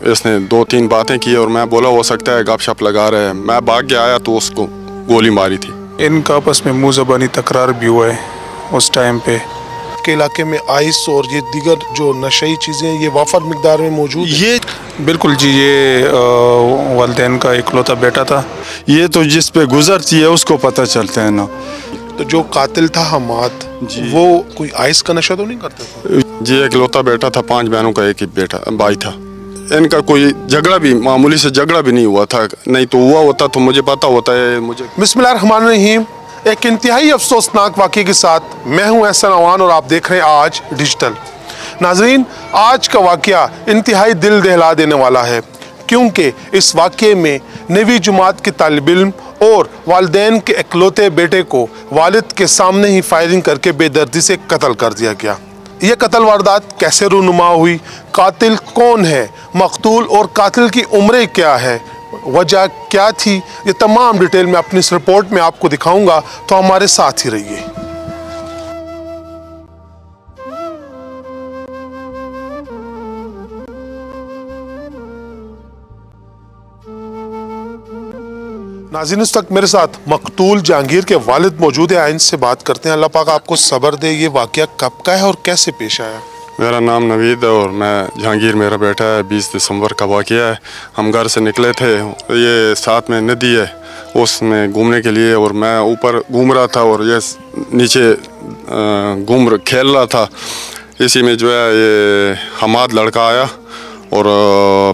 इसने 2-3 बातें की और मैं बोला हो सकता है गपशप लगा रहे हैं। मैं भाग के आया तो उसको गोली मारी थी। इनका आपस में मुँह ज़बानी तकरार भी हुआ है उस टाइम पे। के इलाके में आइस और ये दीगर जो नशई चीज़ें ये वाफर मिकदार में मौजूद ये बिल्कुल जी, ये वालिदैन का इकलौता बेटा था। ये तो जिस पे गुजरती है उसको पता चलता है ना। तो जो कातिल था हमाद, वो कोई आइस का नशा तो नहीं करता था? जी इकलौता बेटा था, 5 बहनों का एक ही बेटा भाई था। इनका कोई झगड़ा भी, मामूली से झगड़ा भी नहीं हुआ था, नहीं तो हुआ होता तो मुझे पता होता है। मुझे बिस्मिल्लाहिर्रहमानिर्रहीम। एक इंतहाई अफसोसनाक वाक़े के साथ मैं हूं एहसन अवान और आप देख रहे हैं आज डिजिटल। नाजरीन, आज का वाक़या इंतहाई दिल दहला देने वाला है, क्योंकि इस वाक़े में 9वीं जमात के तालिब इल्म और वालिदैन के इकलौते बेटे को वालिद के सामने ही फायरिंग करके बेदर्दी से कत्ल कर दिया गया। यह कत्ल वारदात कैसे रूनुमा हुई, कातिल कौन है, मकतूल और कातिल की उम्र क्या है, वजह क्या थी, ये तमाम डिटेल मैं अपनी इस रिपोर्ट में आपको दिखाऊंगा, तो हमारे साथ ही रहिए। नाज़रीन, इस वक्त मेरे साथ मकतूल जहांगीर के वालिद मौजूद है। आइन से बात करते हैं। अल्लाह पाक आपको सब्र दे। ये वाक़या कब का है और कैसे पेश आया? मेरा नाम नवीद है और मैं जहांगीर मेरा बेटा है। 20 दिसंबर का वाक़या है। हम घर से निकले थे, ये साथ में नदी है उसमें घूमने के लिए, और मैं ऊपर घूम रहा था और ये नीचे खेल रहा था। इसी में जो है ये हमाद लड़का आया और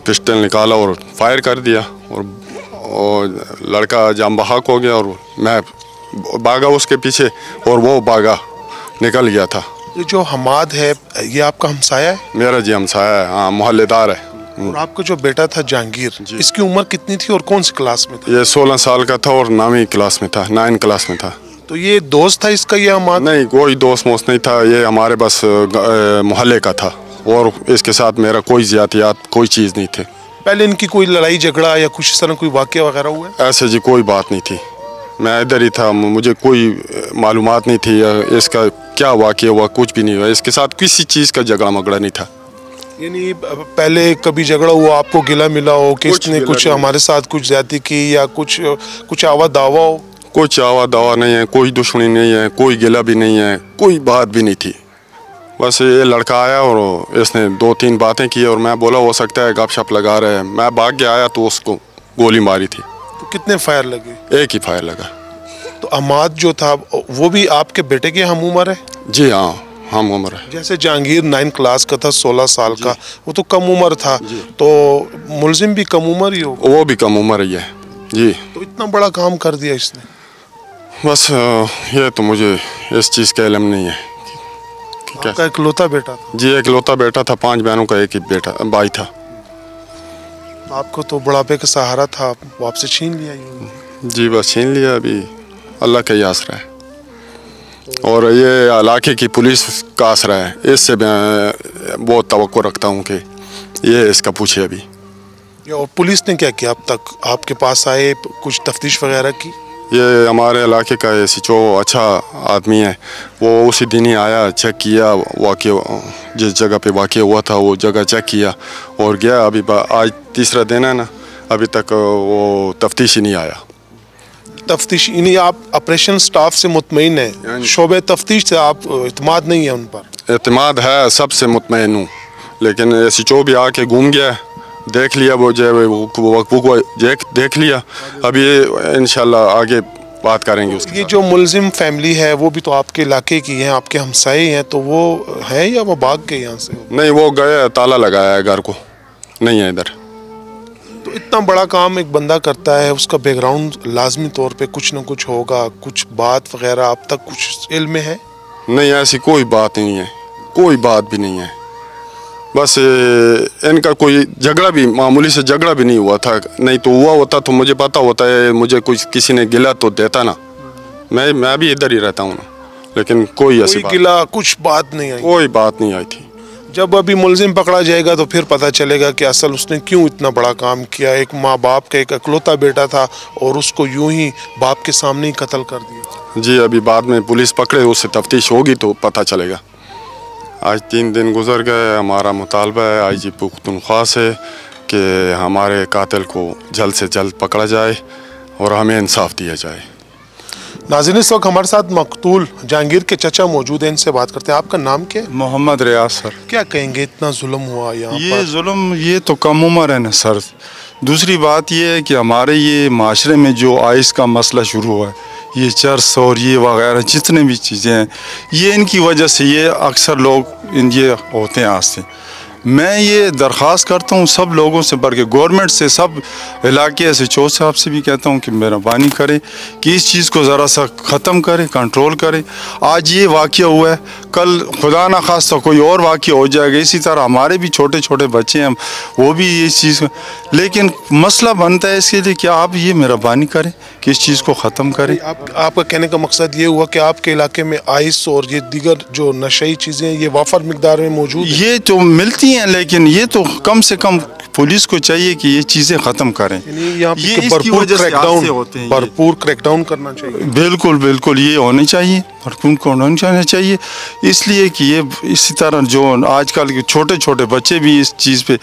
पिस्टल निकाला और फायर कर दिया, और लड़का जाम बहक हो गया और मैं भागा उसके पीछे और वो भागा, निकल गया था। ये जो हमाद है ये आपका हमसाया है? मेरा जी हमसाया है, हाँ, मोहल्लेदार है। और आपका जो बेटा था जहांगीर, इसकी उम्र कितनी थी और कौन सी क्लास में था? ये 16 साल का था और 9वीं क्लास में था, 9 क्लास में था। तो ये दोस्त था इसका, ये हमाद? नहीं, कोई दोस्त मोस्त नहीं था, ये हमारे बस मोहल्ले का था और इसके साथ मेरा कोई ज़्यादतियात कोई चीज़ नहीं थी। पहले इनकी कोई लड़ाई झगड़ा या कुछ इस तरह कोई वाक़या वगैरह हुआ है? ऐसे जी कोई बात नहीं थी, मैं इधर ही था, मुझे कोई मालूमात नहीं थी इसका क्या वाक़या हुआ, कुछ भी नहीं हुआ। इसके साथ किसी चीज़ का झगड़ा मगड़ा नहीं था। यानी पहले कभी झगड़ा हुआ, आपको गिला मिला हो कि इसने कुछ हमारे साथ कुछ ज्यादती की या कुछ आवा दावा हो? कुछ आवा दावा नहीं है, कोई दुश्मनी नहीं है, कोई गिला भी नहीं है, कोई बात भी नहीं थी। बस ये लड़का आया और इसने 2-3 बातें की और मैं बोला हो सकता है गपशप लगा रहे हैं। मैं भाग के आया तो उसको गोली मारी थी। तो कितने फायर लगे? एक ही फायर लगा। तो अमाद जो था वो भी आपके बेटे के हम उम्र है? जी हाँ, हम उम्र है। जैसे जहांगीर 9 क्लास का था, 16 साल का, वो तो कम उम्र था, तो मुलजिम भी कम उम्र ही हो? वो भी कम उम्र ही है जी। तो इतना बड़ा काम कर दिया इसने? बस ये तो मुझे इस चीज़ का इल्म नहीं है। आपका इकलौता बेटा था? जी इकलौता बेटा था, 5 बहनों का एक ही बेटा भाई था। आपको तो बुढ़ापे का सहारा था, वो आपसे छीन लिया ये? जी बस छीन लिया, अभी अल्लाह का ही आसरा है और ये इलाके की पुलिस का आसरा है। इससे मैं बहुत तवक्को रखता हूँ कि ये इसका पूछे अभी। और पुलिस ने क्या किया अब तक? आपके पास आए, कुछ तफ्तीश वगैरह की? ये हमारे इलाके का SHO अच्छा आदमी है, वो उसी दिन ही आया, चेक किया वाक़या, जिस जगह पे वाक़या हुआ था वो जगह चेक किया और गया। अभी आज तीसरा दिन है ना, अभी तक वो तफ्तीश ही नहीं आया। तफ्तीश यानी आप ऑपरेशन स्टाफ से मुतमईन है, शोबे तफ्तीश से आप इत्मीनान नहीं है उन पर? इत्मीनान है, सबसे मुतमईन हूँ, लेकिन SHO भी आके घूम गया, देख लिया, वो देख लिया। अभी इंशाल्लाह आगे बात करेंगे उसके। ये जो मुलजिम फैमिली है वो भी तो आपके इलाके की है, आपके हमसाए हैं, तो वो है या वो भाग गए यहाँ से? नहीं, वो गए, ताला लगाया है घर को, नहीं है इधर। तो इतना बड़ा काम एक बंदा करता है, उसका बैकग्राउंड लाजमी तौर पे कुछ न कुछ होगा, कुछ बात वगैरह आप तक कुछ इल्म में है? नहीं, ऐसी कोई बात नहीं है, कोई बात भी नहीं है। बस इनका कोई झगड़ा भी, मामूली से झगड़ा भी नहीं हुआ था, नहीं तो हुआ होता तो मुझे पता होता है, मुझे कुछ किसी ने गिला तो देता ना। मैं भी इधर ही रहता हूँ ना, लेकिन कोई ऐसी गिला कुछ बात नहीं आई? कोई बात नहीं आई थी। जब अभी मुलजिम पकड़ा जाएगा तो फिर पता चलेगा कि असल उसने क्यों इतना बड़ा काम किया। एक माँ बाप का एक इकलौता बेटा था और उसको यूं ही बाप के सामने ही कत्ल कर दिया। जी, अभी बाद में पुलिस पकड़े, उससे तफ्तीश होगी तो पता चलेगा। आज 3 दिन गुजर गए, हमारा मुतालबा है IG पख्तूनख्वा से कि हमारे कातिल को जल्द से जल्द पकड़ा जाए और हमें इंसाफ दिया जाए। नाज़रीन, इस वक्त हमारे साथ मकतूल जहांगीर के चचा मौजूद हैं, इनसे बात करते हैं। आपका नाम क्या है? मोहम्मद रियाज सर। क्या कहेंगे, इतना जुल्म हुआ यहाँ ये पर? जुल्म ये तो कम उम्र है ना सर। दूसरी बात ये है कि हमारे ये माशरे में जो आइस का मसला शुरू हुआ है, ये चर्स और ये वगैरह जितने भी चीज़ें हैं, ये इनकी वजह से ये अक्सर लोग ये होते हैं आज से। मैं ये दरख्वास्त करता हूँ सब लोगों से, बढ़ के गवर्नमेंट से, सब इलाके से, चौथ साहब से भी कहता हूँ कि मेहरबानी करें कि इस चीज़ को ज़रा सा ख़त्म करें, कंट्रोल करें। आज ये वाक़या हुआ है, कल खुदा ना खास्ता कोई और वाक़या हो जाएगा। इसी तरह हमारे भी छोटे छोटे बच्चे हैं, वो भी इस चीज़, लेकिन मसला बनता है इसके लिए कि आप ये मेहरबानी करें कि इस चीज़ को ख़त्म करें। आपका कहने का मकसद ये हुआ कि आपके इलाके में आइस और ये दीगर जो नशई चीज़ें ये वाफर मिकदार में मौजूद हैं? ये तो मिलती हैं, लेकिन ये तो कम से कम पुलिस को चाहिए कि ये चीज़ें ख़त्म करें। ये भरपूर क्रैकडाउन करना चाहिए। बिल्कुल बिल्कुल, ये होनी चाहिए, भरपूर होना चाहिए। इसलिए कि ये इसी तरह जो आजकल के छोटे छोटे बच्चे भी इस चीज़ पे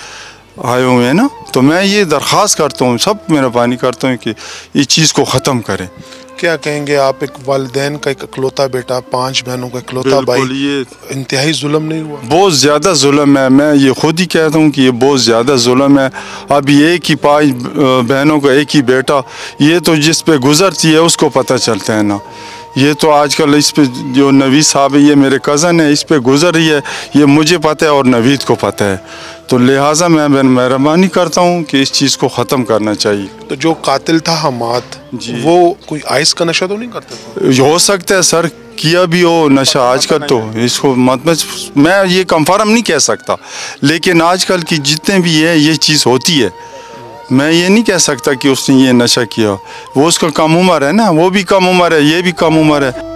आए हुए हैं ना, तो मैं ये दरख्वास्त करता हूँ, सब मेहरबानी करता हूँ कि इस चीज़ को ख़त्म करें। क्या कहेंगे आप, एक वालिदैन का एक इकलौता बेटा, 5 बहनों का इकलौता भाई, ये इंतहाई जुल्म नहीं हुआ? बहुत ज़्यादा जुल्म है। मैं ये खुद ही कहता हूँ कि ये बहुत ज़्यादा जुल्म है। अभी एक ही 5 बहनों का एक ही बेटा, ये तो जिस पे गुजरती है उसको पता चलता है ना। ये तो आजकल इस पे जो नवीद साहब है, ये मेरे कज़न है, इस पे गुजर रही है, ये मुझे पता है और नवीद को पता है। तो लिहाजा मैं मेहरबानी करता हूँ कि इस चीज़ को ख़त्म करना चाहिए। तो जो कातिल था हमाद, वो कोई आइस का नशा तो नहीं करता था? हो सकता है सर, किया भी हो नशा आजकल, तो इसको मैं ये कंफर्म नहीं कह सकता, लेकिन आजकल की जितने भी है ये चीज़ होती है। मैं ये नहीं कह सकता कि उसने ये नशा किया, वो उसका कम उम्र है ना, वो भी कम उम्र है, ये भी कम उम्र है।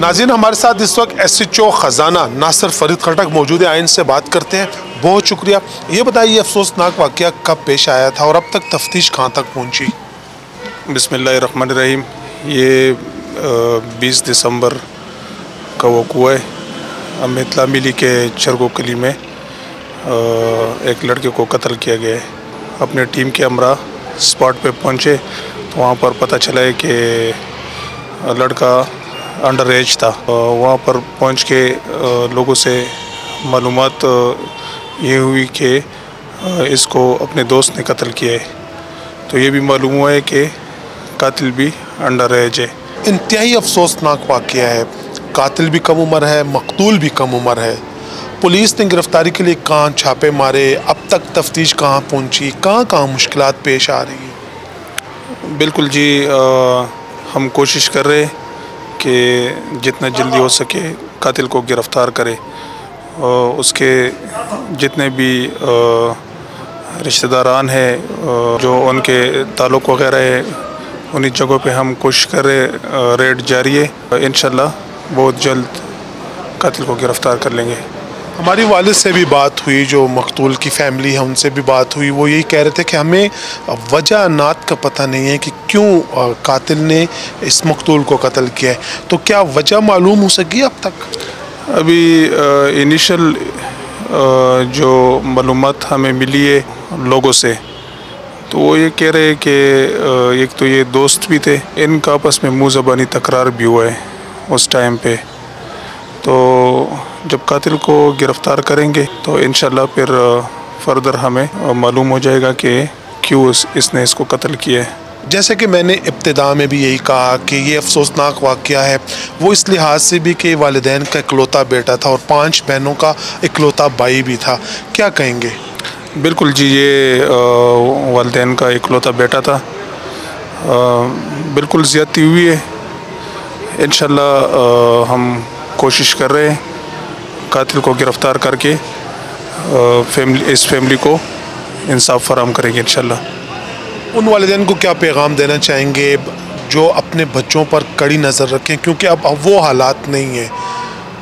नाज़रीन, हमारे साथ इस वक्त SHO ख़जाना नासिर फरीद खटक मौजूद है, आइन से बात करते हैं। बहुत शुक्रिया। ये बताइए, अफसोसनाक वाक़या कब पेश आया था और अब तक तफ्तीश कहाँ तक पहुँची? बिस्मिल्लाहिर्रहमानिर्रहीम। ये 20 दिसंबर का वक़ूआ है। हमें इत्तला मिली के चरगो कली में एक लड़के को कत्ल किया गया है। अपने टीम के हमरा स्पॉट पे पहुँचे तो वहाँ पर पता चला है कि लड़का अंडर एज था। वहाँ पर पहुँच के लोगों से मालूमात ये हुई कि इसको अपने दोस्त ने कत्ल किया है। तो ये भी मालूम हुआ है कि कातिल भी अंडर एज है। इंतहाई अफसोसनाक वाक़या है, कातिल भी कम उम्र है, मकतूल भी कम उम्र है। पुलिस ने गिरफ्तारी के लिए कहाँ छापे मारे, अब तक तफ्तीश कहाँ पहुँची, कहाँ कहाँ मुश्किलात पेश आ रही हैं? बिल्कुल जी, हम कोशिश कर रहे हैं कि जितना जल्दी हो सके कातिल को गिरफ़्तार करें। उसके जितने भी रिश्तेदारान हैं, जो उनके ताल्लुक़ वग़ैरह है, उन्हीं जगहों पे हम कोशिश कर रहे, रेड जारी है। इंशाल्लाह बहुत जल्द कातिल को गिरफ़्तार कर लेंगे। हमारी वालिद से भी बात हुई, जो मकतूल की फ़ैमिली है उनसे भी बात हुई। वो यही कह रहे थे कि हमें वजह नात का पता नहीं है कि क्यों कातिल ने इस मकतूल को कत्ल किया है। तो क्या वजह मालूम हो सकी अब तक? अभी इनिशियल जो मालूमात हमें मिली है लोगों से, तो वो ये कह रहे हैं कि एक तो ये दोस्त भी थे, इनका आपस में मुँह ज़बानी तकरार भी हुआ है उस टाइम पे। तो जब कातिल को गिरफ़्तार करेंगे तो इंशाल्लाह फिर फर्दर हमें मालूम हो जाएगा कि क्यों इसने इसको कत्ल किया है। जैसे कि मैंने इब्तिदा में भी यही कहा कि ये अफसोसनाक वाक़या है, वो इस लिहाज से भी कि वालिदैन का इकलौता बेटा था और 5 बहनों का इकलौता भाई भी था। क्या कहेंगे? बिल्कुल जी, ये वालिदैन का इकलौता बेटा था। बिल्कुल ज़्यादती हुई है। इंशाल्लाह हम कोशिश कर रहे हैं कातिल को गिरफ़्तार करके इस फैमिली को इंसाफ फराहम करेंगे इंशाल्लाह। उन वालिदैन को क्या पैगाम देना चाहेंगे जो अपने बच्चों पर कड़ी नज़र रखें, क्योंकि अब वो हालात नहीं है,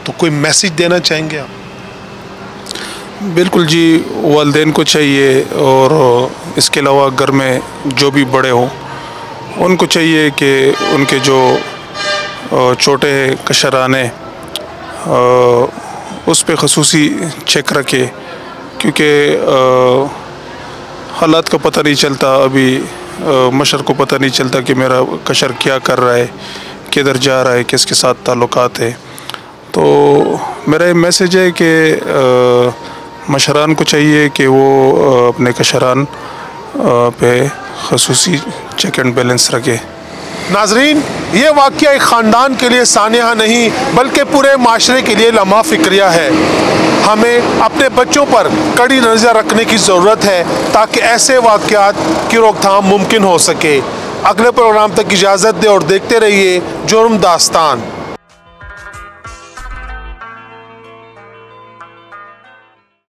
तो कोई मैसेज देना चाहेंगे आप? बिल्कुल जी, वालिदैन को चाहिए और इसके अलावा घर में जो भी बड़े हों उनको चाहिए कि उनके जो छोटे कशराने उस पे खसूसी चेक रखे, क्योंकि हालात का पता नहीं चलता। अभी मशर को पता नहीं चलता कि मेरा कशर क्या कर रहा है, किधर जा रहा है, किसके साथ ताल्लुकात है। तो मेरा ये मैसेज है कि मशरान को चाहिए कि वो अपने कशरान पे खसूसी चेक एंड बैलेंस रखे। नाजरीन, ये वाक़या एक ख़ानदान के लिए सानिया नहीं बल्कि पूरे माशरे के लिए लम्हा फ़िक्रिया है। हमें अपने बच्चों पर कड़ी नज़र रखने की ज़रूरत है ताकि ऐसे वाक़यात की रोकथाम मुमकिन हो सके। अगले प्रोग्राम तक इजाज़त दें और देखते रहिए जुर्म दास्तान।